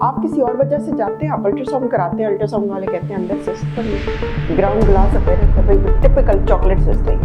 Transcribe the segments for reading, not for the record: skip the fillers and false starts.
आप किसी और वजह से जाते हैं, आप अल्ट्रासाउंड कराते हैं, अल्ट्रासाउंड वाले कहते हैं अंदर सिस्ट पड़ी है, ग्राउंड ग्लास अपेरेंट है, भाई टिपिकल चॉकलेट सिस्ट है,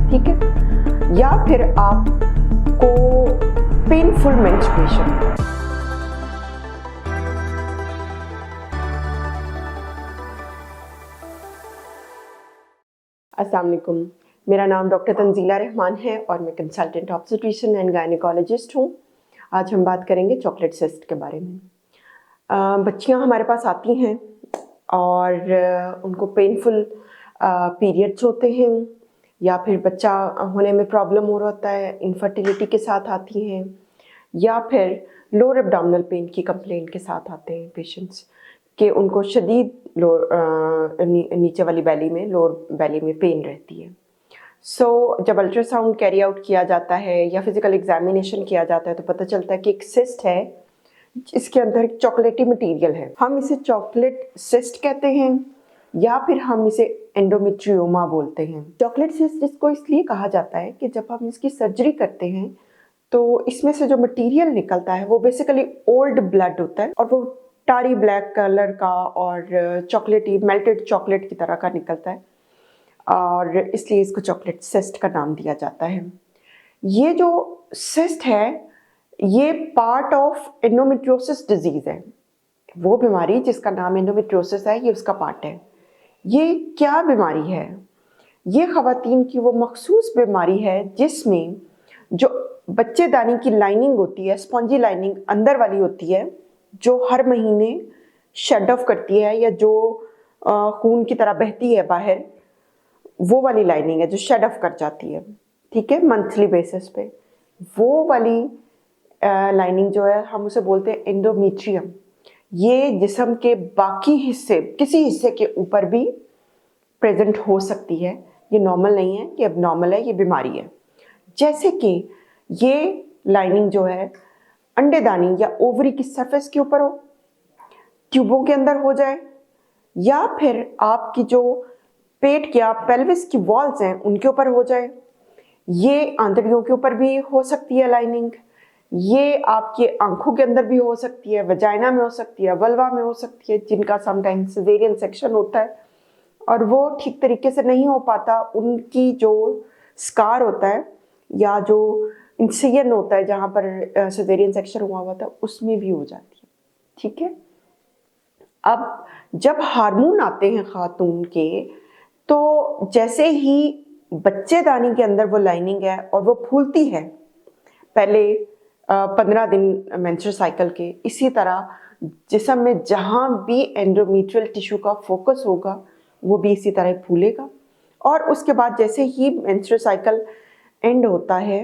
ठीक है। या फिर आपको पेनफुल मेंस्ट्रुएशन। अस्सलाम वालेकुम, मेरा नाम डॉक्टर तंजीला रहमान है और मैं कंसल्टेंट ऑब्स्टेट्रिशियन एंड गायनेकोलॉजिस्ट हूँ। आज हम बात करेंगे चॉकलेट सिस्ट के बारे में। बच्चियाँ हमारे पास आती हैं और उनको पेनफुल पीरियड्स होते हैं या फिर बच्चा होने में प्रॉब्लम हो रहा होता है, इनफर्टिलिटी के साथ आती हैं या फिर लोअर एब्डोमिनल पेन की कंप्लेंट के साथ आते हैं पेशेंट्स कि उनको शदीद नीचे वाली बैली में, लोअर बैली में पेन रहती है। जब अल्ट्रासाउंड कैरी आउट किया जाता है या फिजिकल एग्जामिनेशन किया जाता है तो पता चलता है कि एक सिस्ट है जिसके अंदर चॉकलेटी मटेरियल है। हम इसे चॉकलेट सिस्ट कहते हैं या फिर हम इसे एंडोमेट्रियोमा बोलते हैं। चॉकलेट सिस्ट इसको इसलिए कहा जाता है कि जब हम इसकी सर्जरी करते हैं तो इसमें से जो मटेरियल निकलता है वो बेसिकली ओल्ड ब्लड होता है और वो टारी ब्लैक कलर का और चॉकलेटी मेल्टेड चॉकलेट की तरह का निकलता है और इसलिए इसको चॉकलेट सिस्ट का नाम दिया जाता है। ये जो सिस्ट है ये पार्ट ऑफ एंडोमेट्रियोसिस डिजीज है। वो बीमारी जिसका नाम एंडोमेट्रियोसिस है ये उसका पार्ट है। ये क्या बीमारी है? ये ख़वातीन की वो मखसूस बीमारी है जिसमें जो बच्चेदानी की लाइनिंग होती है, स्पॉन्जी लाइनिंग अंदर वाली होती है, जो हर महीने शेड ऑफ करती है या जो खून की तरह बहती है बाहर, वो वाली लाइनिंग है जो शेड ऑफ कर जाती है, ठीक है, मंथली बेसिस पे। वो वाली लाइनिंग जो है हम उसे बोलते हैं एंडोमेट्रियम। ये जिस्म के बाकी हिस्से, किसी हिस्से के ऊपर भी प्रेजेंट हो सकती है। ये नॉर्मल नहीं है, ये एबनॉर्मल है, ये बीमारी है। जैसे कि ये लाइनिंग जो है अंडेदानी या ओवरी की सरफेस के ऊपर हो, ट्यूबों के अंदर हो जाए, या फिर आपकी जो पेट या पेल्विस की वॉल्स हैं उनके ऊपर हो जाए। ये आंतड़ियों के ऊपर भी हो सकती है लाइनिंग। ये आपकी आंखों के अंदर भी हो सकती है, वजाइना में हो सकती है, वल्वा में हो सकती है, जिनका समटाइम्स सिजेरियन सेक्शन होता है और वो ठीक तरीके से नहीं हो पाता। उनकी जो स्कार होता है या जो इंसिजन होता है जहाँ पर सिजेरियन सेक्शन हुआ था उसमें भी हो जाती है, ठीक है। अब जब हार्मोन आते हैं खातून के तो जैसे ही बच्चेदानी के अंदर वो लाइनिंग है और वो फूलती है पहले 15 दिन मेंस्ट्रुअल साइकिल के, इसी तरह जिस्म में जहाँ भी एंडोमेट्रियल टिश्यू का फोकस होगा वो भी इसी तरह फूलेगा। और उसके बाद जैसे ही मेंस्ट्रुअल साइकिल एंड होता है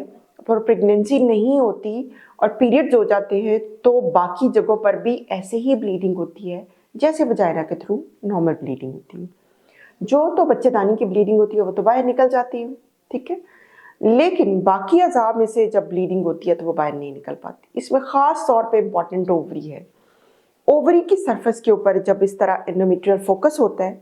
और प्रेगनेंसी नहीं होती और पीरियड्स हो जाते हैं तो बाकी जगहों पर भी ऐसे ही ब्लीडिंग होती है जैसे वजाइना के थ्रू नॉर्मल ब्लीडिंग होती है। जो तो बच्चेदानी की ब्लीडिंग होती है वो तो बाहर निकल जाती है, ठीक है, लेकिन बाकी अज़ा में से जब ब्लीडिंग होती है तो वो बाहर नहीं निकल पाती। इसमें ख़ास तौर पे इम्पॉर्टेंट ओवरी है। ओवरी की सरफेस के ऊपर जब इस तरह एंडोमेट्रियल फोकस होता है,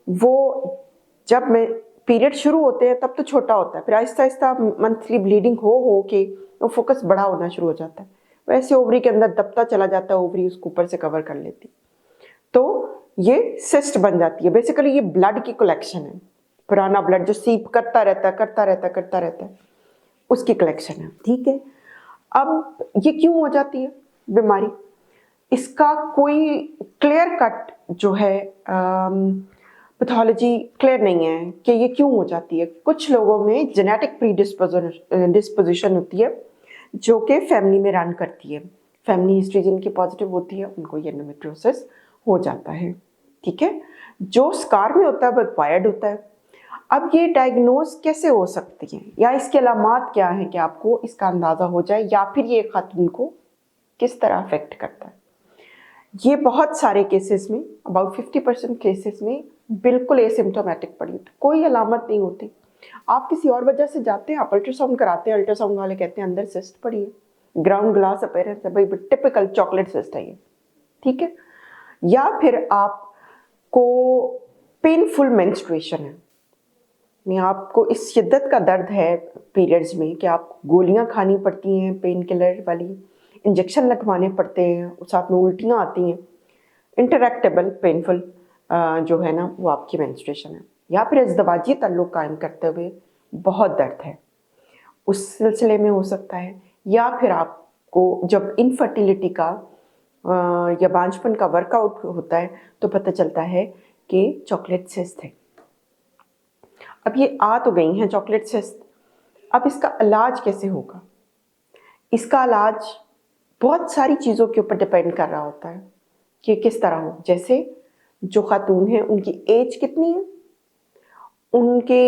वो जब में पीरियड शुरू होते हैं तब तो छोटा होता है, फिर आहिस्ता आहिस्ता मंथली ब्लीडिंग हो के वो फोकस बड़ा होना शुरू हो जाता है। वैसे ओवरी के अंदर दबता चला जाता है, ओवरी उसको ऊपर से कवर कर लेती, तो ये सिस्ट बन जाती है। बेसिकली ये ब्लड की कलेक्शन है, पुराना ब्लड जो सीप करता रहता है उसकी कलेक्शन है, ठीक है। अब ये क्यों हो जाती है बीमारी? इसका कोई क्लियर कट जो है पैथोलॉजी क्लियर नहीं है कि ये क्यों हो जाती है। कुछ लोगों में जेनेटिक प्रीडिस्पोजिशन होती है जो कि फैमिली में रन करती है, फैमिली हिस्ट्री जिनकी पॉजिटिव होती है उनको ये एंडोमेट्रियोसिस हो जाता है, ठीक है। जो स्कार में होता है वो एक्वायर्ड होता है। अब ये डायग्नोज कैसे हो सकती है या इसके अलामात क्या हैं कि आपको इसका अंदाज़ा हो जाए या फिर ये खातून को किस तरह अफेक्ट करता है। ये बहुत सारे केसेस में, अबाउट 50% केसेस में बिल्कुल एसिम्प्टोमेटिक पड़ी होती, कोई अलामत नहीं होती। आप किसी और वजह से जाते हैं, आप अल्ट्रासाउंड कराते हैं, अल्ट्रासाउंड वाले कहते हैं अंदर सिस्ट पड़ी है, ग्राउंड ग्लास अपेरेंस है, भाई टिपिकल चॉकलेट सिस्ट है ये, ठीक है। या फिर आपको पेनफुल मेंस्ट्रुएशन है, आपको इस शिद्दत का दर्द है पीरियड्स में कि आप गोलियां खानी पड़ती हैं पेन किलर वाली, इंजेक्शन लगवाने पड़ते हैं, साथ में उल्टियाँ आती हैं, इंटरैक्टेबल पेनफुल जो है ना वो आपकी मेंस्ट्रुएशन है, या फिर इज़दवाजी ताल्लुक़ कायम करते हुए बहुत दर्द है, उस सिलसिले में हो सकता है। या फिर आपको जब इनफर्टिलिटी का या बांझपन का वर्कआउट होता है तो पता चलता है कि चॉकलेट सिस्ट है। अब ये आ तो गई हैं चॉकलेट सिस्ट, अब इसका इलाज कैसे होगा? इसका इलाज बहुत सारी चीज़ों के ऊपर डिपेंड कर रहा होता है कि किस तरह हो। जैसे जो खातून है उनकी एज कितनी है, उनके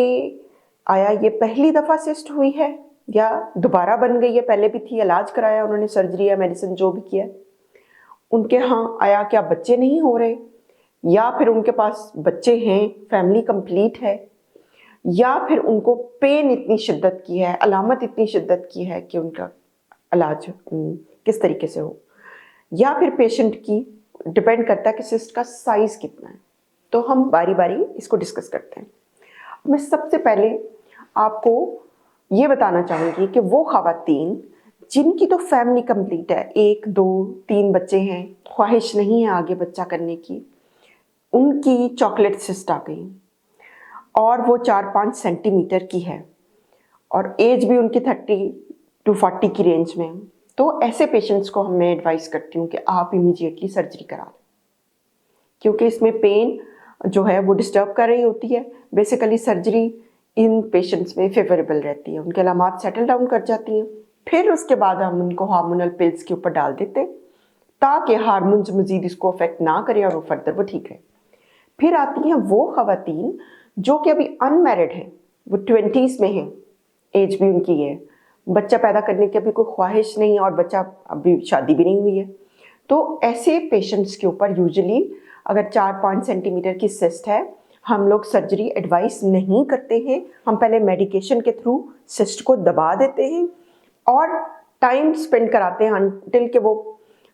आया ये पहली दफ़ा सिस्ट हुई है या दोबारा बन गई है, पहले भी थी, इलाज कराया उन्होंने, सर्जरी या मेडिसिन जो भी किया, उनके यहाँ आया क्या बच्चे नहीं हो रहे, या फिर उनके पास बच्चे हैं, फैमिली कंप्लीट है, या फिर उनको पेन इतनी शिद्दत की है, अलामत इतनी शिद्दत की है कि उनका इलाज किस तरीके से हो, या फिर पेशेंट की डिपेंड करता है कि सिस्ट का साइज़ कितना है। तो हम बारी बारी इसको डिस्कस करते हैं। मैं सबसे पहले आपको ये बताना चाहूँगी कि वो ख़वातीन जिनकी तो फैमिली कंप्लीट है, 1, 2, 3 बच्चे हैं, ख्वाहिश नहीं है आगे बच्चा करने की, उनकी चॉकलेट सिस्ट आ गई और वो 4-5 सेंटीमीटर की है और एज भी उनकी 30 to 40 की रेंज में है, तो ऐसे पेशेंट्स को मैं एडवाइस करती हूँ कि आप इमीडिएटली सर्जरी करा लें, क्योंकि इसमें पेन जो है वो डिस्टर्ब कर रही होती है। बेसिकली सर्जरी इन पेशेंट्स में फेवरेबल रहती है, उनके अलामात सेटल डाउन कर जाती हैं, फिर उसके बाद हम उनको हार्मोनल पिल्स के ऊपर डाल देते हैं ताकि हार्मोन्स मज़ीद इसको अफेक्ट ना करें और वो फर्दर वो ठीक है। फिर आती हैं वो ख़वातीन जो कि अभी अनमैरिड हैं, वो 20s में हैं, एज भी उनकी है, बच्चा पैदा करने की अभी कोई ख्वाहिश नहीं और बच्चा अभी शादी भी नहीं हुई है, तो ऐसे पेशेंट्स के ऊपर यूजुअली अगर 4-5 सेंटीमीटर की सिस्ट है, हम लोग सर्जरी एडवाइस नहीं करते हैं। हम पहले मेडिकेशन के थ्रू सिस्ट को दबा देते हैं और टाइम स्पेंड कराते हैं अनटिल के वो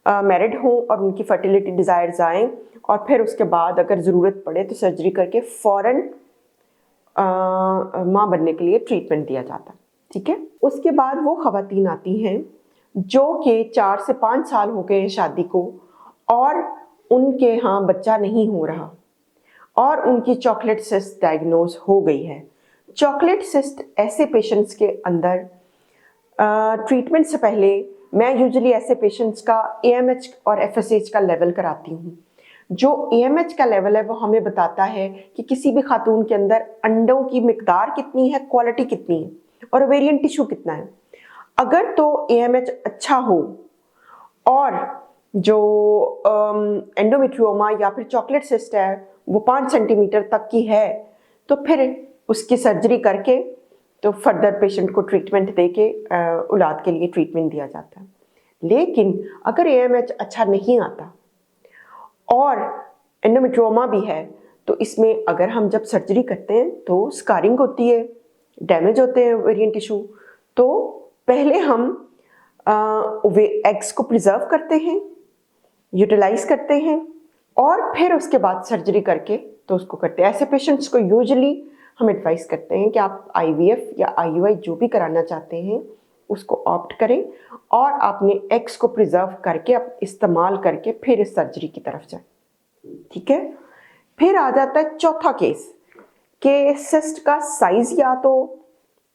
मैरिड हों और उनकी फर्टिलिटी डिज़ायर्स आएँ, और फिर उसके बाद अगर ज़रूरत पड़े तो सर्जरी करके फ़ौरन माँ बनने के लिए ट्रीटमेंट दिया जाता है। ठीक है, उसके बाद वो ख़वातीन आती हैं जो कि 4 से 5 साल हो गए शादी को और उनके यहाँ बच्चा नहीं हो रहा और उनकी चॉकलेट सिस्ट डायग्नोज हो गई है। चॉकलेट सिस्ट ऐसे पेशेंट्स के अंदर ट्रीटमेंट से पहले मैं यूजुअली ऐसे पेशेंट्स का AMH और FSH का लेवल कराती हूँ। जो AMH का लेवल है वो हमें बताता है कि किसी भी खातून के अंदर अंडों की मिकदार कितनी है, क्वालिटी कितनी है और ओवेरियन टिश्यू कितना है। अगर तो AMH अच्छा हो और जो एंडोमेट्रियोमा या फिर चॉकलेट सिस्ट है वो 5 सेंटीमीटर तक की है, तो फिर उसकी सर्जरी करके तो फर्दर पेशेंट को ट्रीटमेंट देके औलाद के लिए ट्रीटमेंट दिया जाता है। लेकिन अगर AMH अच्छा नहीं आता और एंडोमेट्रियोमा भी है, तो इसमें अगर हम जब सर्जरी करते हैं तो स्कारिंग होती है, डैमेज होते हैं ओवेरियन टिश्यू, तो पहले हम एग्स को प्रिजर्व करते हैं, यूटिलाइज करते हैं और फिर उसके बाद सर्जरी करके तो उसको करते हैं। ऐसे पेशेंट्स को यूजुअली हम एडवाइस करते हैं कि आप IVF या IUI जो भी कराना चाहते हैं उसको ऑप्ट करें और आपने एग्स को प्रिजर्व करके आप इस्तेमाल करके फिर इस सर्जरी की तरफ जाएं। ठीक है, फिर आ जाता है चौथा केस कि सिस्ट का साइज या तो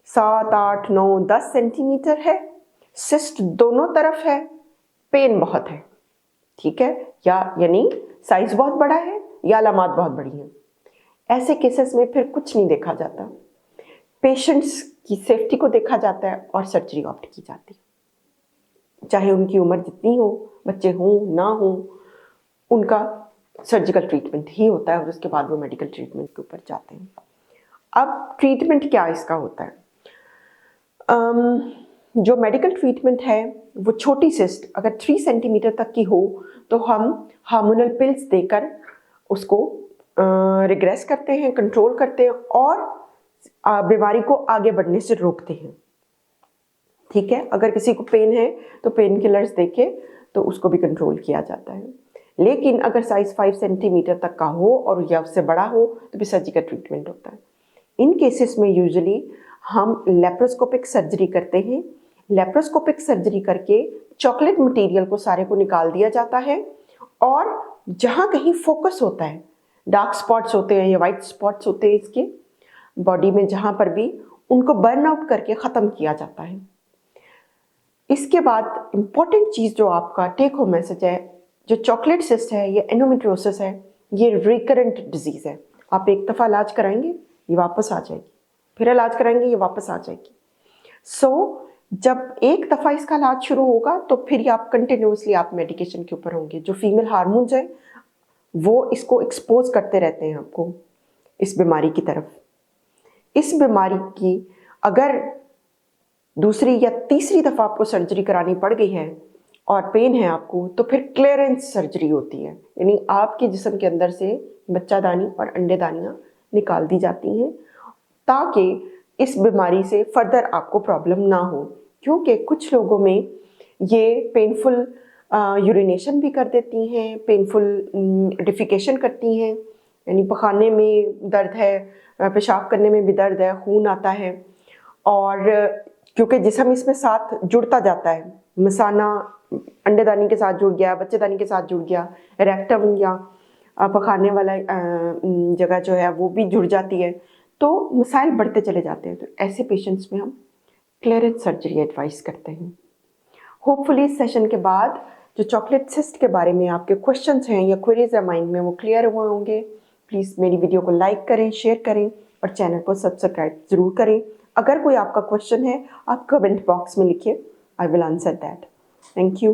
7, 8, 9, 10 सेंटीमीटर है, सिस्ट दोनों तरफ है, पेन बहुत है। ठीक है, या यानी साइज बहुत बड़ा है या अलामात बहुत बड़ी हैं। ऐसे केसेस में फिर कुछ नहीं देखा जाता, पेशेंट्स की सेफ्टी को देखा जाता है और सर्जरी ऑप्ट की जाती है। चाहे उनकी उम्र जितनी हो, बच्चे हों ना हों, उनका सर्जिकल ट्रीटमेंट ही होता है और उसके बाद वो मेडिकल ट्रीटमेंट के ऊपर जाते हैं। अब ट्रीटमेंट क्या इसका होता है? जो मेडिकल ट्रीटमेंट है वो छोटी सिस्ट अगर 3 सेंटीमीटर तक की हो तो हम हार्मोनल पिल्स देकर उसको रिग्रेस करते हैं, कंट्रोल करते हैं और बीमारी को आगे बढ़ने से रोकते हैं। ठीक है, अगर किसी को पेन है तो पेन किलर्स देके तो उसको भी कंट्रोल किया जाता है। लेकिन अगर साइज 5 सेंटीमीटर तक का हो और या उससे बड़ा हो तो भी सर्जिकल ट्रीटमेंट होता है। इन केसेस में यूजुअली हम लेप्रोस्कोपिक सर्जरी करते हैं। लेप्रोस्कोपिक सर्जरी करके चॉकलेट मटेरियल को सारे को निकाल दिया जाता है और जहाँ कहीं फोकस होता है, डार्क स्पॉट्स होते हैं या वाइट स्पॉट्स होते हैं इसके बॉडी में, जहाँ पर भी उनको बर्न आउट करके ख़त्म किया जाता है। इसके बाद इम्पॉर्टेंट चीज़ जो आपका टेक होम मैसेज है, जो चॉकलेट सिस्ट है, ये एंडोमेट्रियोसिस है, ये रिकरेंट डिजीज़ है। आप एक दफ़ा इलाज कराएंगे, ये वापस आ जाएगी, फिर इलाज कराएंगे, ये वापस आ जाएगी। जब एक दफ़ा इसका इलाज शुरू होगा तो फिर आप कंटिन्यूसली आप मेडिकेशन के ऊपर होंगे। जो फीमेल हार्मोन्स हैं वो इसको एक्सपोज करते रहते हैं आपको इस बीमारी की तरफ। इस बीमारी की अगर दूसरी या तीसरी दफ़ा आपको सर्जरी करानी पड़ गई है और पेन है आपको, तो फिर क्लियरेंस सर्जरी होती है, यानी आपके जिस्म के अंदर से बच्चादानी और अंडेदानियाँ निकाल दी जाती हैं ताकि इस बीमारी से फर्दर आपको प्रॉब्लम ना हो। क्योंकि कुछ लोगों में ये पेनफुल यूरिनेशन भी कर देती हैं, पेनफुल डिफिकेशन करती हैं, यानी पखाने में दर्द है, पेशाब करने में भी दर्द है, खून आता है। और क्योंकि जिस्म इसमें साथ जुड़ता जाता है, मसाना अंडेदानी के साथ जुड़ गया, बच्चेदानी के साथ जुड़ गया, रेक्टम या पखाने वाला जगह जो है वो भी जुड़ जाती है, तो मसाइल बढ़ते चले जाते हैं। तो ऐसे पेशेंट्स में हम क्लियरेंस सर्जरी एडवाइस करते हैं। होपफुली इस सेशन के बाद जो चॉकलेट सिस्ट के बारे में आपके क्वेश्चंस हैं या क्वेरीज है माइंड में, वो क्लियर हुए होंगे। प्लीज़ मेरी वीडियो को लाइक करें, शेयर करें और चैनल को सब्सक्राइब ज़रूर करें। अगर कोई आपका क्वेश्चन है आप कमेंट बॉक्स में लिखिए, I will answer that. Thank you.